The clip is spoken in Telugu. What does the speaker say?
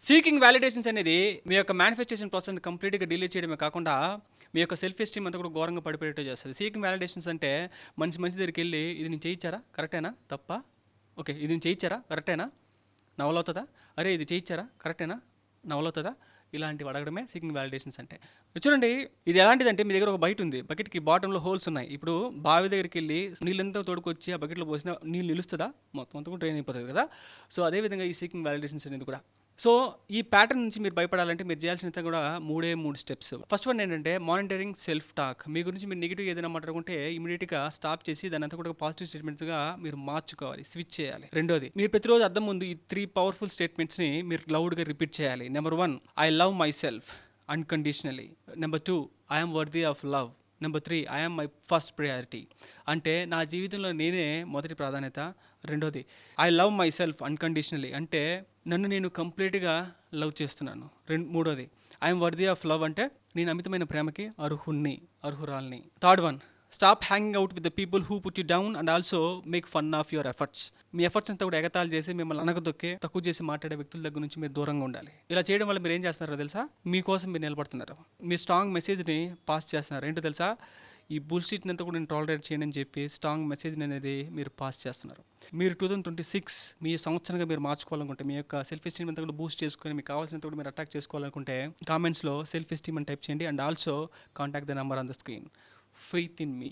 సీకింగ్ వాలిడేషన్స్ అనేది మీ యొక్క మేనిఫెస్టేషన్ ప్రాసెస్ని కంప్లీట్గా డిలే చేయడమే కాకుండా మీ యొక్క సెల్ఫ్ ఎస్టీమ్ అంతా కూడా ఘోరంగా పడిపోయేట్టు చేస్తుంది. సీకింగ్ వాలిడేషన్స్ అంటే మంచి దగ్గరికి వెళ్ళి ఇది నేను చేయించారా కరెక్టేనా తప్ప, ఓకే ఇది నేను చేయించారా కరెక్టేనా నవలవుతుందా, అరే ఇది చేయించారా కరెక్టేనా నవలవుతుందా, ఇలాంటివి అడగడమే సీకింగ్ వాలిడేషన్స్ అంటే. చూడండి ఇది ఎలాంటిదంటే మీ దగ్గర ఒక బకెట్ ఉంది, బకెట్కి బాటంలో హోల్స్ ఉన్నాయి. ఇప్పుడు బావి దగ్గరికి వెళ్ళి నీళ్ళంతా తోడుకొచ్చి ఆ బకెట్లో పోసిన నీళ్ళు నిలుస్తుందా, మొత్తం అంతా కూడా డ్రైన్ అయిపోతుంది కదా. సో అదేవిధంగా ఈ సీకింగ్ వాలిడేషన్స్ అనేది కూడా. సో ఈ ప్యాటర్న్ నుంచి మీరు భయపడాలంటే మీరు చేయాల్సినంత కూడా మూడు స్టెప్స్. ఫస్ట్ వన్ ఏంటంటే మానిటరింగ్ సెల్ఫ్ టాక్. మీ గురించి మీరు నెగిటివ్ ఏదైనా మాట్లాడుకుంటే ఇమీడియట్గా స్టాప్ చేసి దాని అంతా కూడా పాజిటివ్ స్టేట్మెంట్స్గా మీరు మార్చుకోవాలి, స్విచ్ చేయాలి. రెండోది, మీరు ప్రతిరోజు అద్దం ముందు ఈ 3 పవర్ఫుల్ స్టేట్మెంట్స్ని మీరు లౌడ్గా రిపీట్ చేయాలి. Number 1, I love my self unconditionally. Number 2, I'm worthy of love. Number 3, I'm my first priority. అంటే నా జీవితంలో నేనే మొదటి ప్రాధాన్యత. రెండోది, I love my self unconditionally, అంటే నన్ను నేను కంప్లీట్గా లవ్ చేస్తున్నాను. మూడోది, ఐఎమ్ వర్దీ ఆఫ్ లవ్, అంటే నేను అమితమైన ప్రేమకి అర్హురాల్ని. Third one, stop hanging out with the people who put you down and also make fun of your efforts. మీ ఎఫర్ట్స్ అంతా కూడా ఎగతాళి చేసి మిమ్మల్ని అనగదొక్కే తక్కువ చేసి మాట్లాడే వ్యక్తుల దగ్గర నుంచి మీరు దూరంగా ఉండాలి. ఇలా చేయడం వల్ల మీరు ఏం చేస్తున్నారో తెలుసా, మీకోసం మీరు నిలబడుతున్నారు, మీ స్ట్రాంగ్ మెసేజ్ని పాస్ చేస్తున్నారు. ఏంటో తెలుసా, ఈ బుల్షిట్ని అంతా కూడా నేను టాలరేట్ చేయండి అని చెప్పి స్ట్రాంగ్ మెసేజ్ని అనేది మీరు పాస్ చేస్తున్నారు. మీరు 2026 మీ సంవత్సరంగా మీరు మార్చుకోవాలనుకుంటే, మీ యొక్క సెల్ఫ్ ఎస్టీమ్ అంతా కూడా బూస్ట్ చేసుకొని మీకు కావాల్సినంత కూడా మీరు అటాక్ చేసుకోవాలనుకుంటే కామెంట్స్లో సెల్ఫ్ ఎస్టీమ్ అని టైప్ చేయండి and also contact the number on the screen. Faith in me.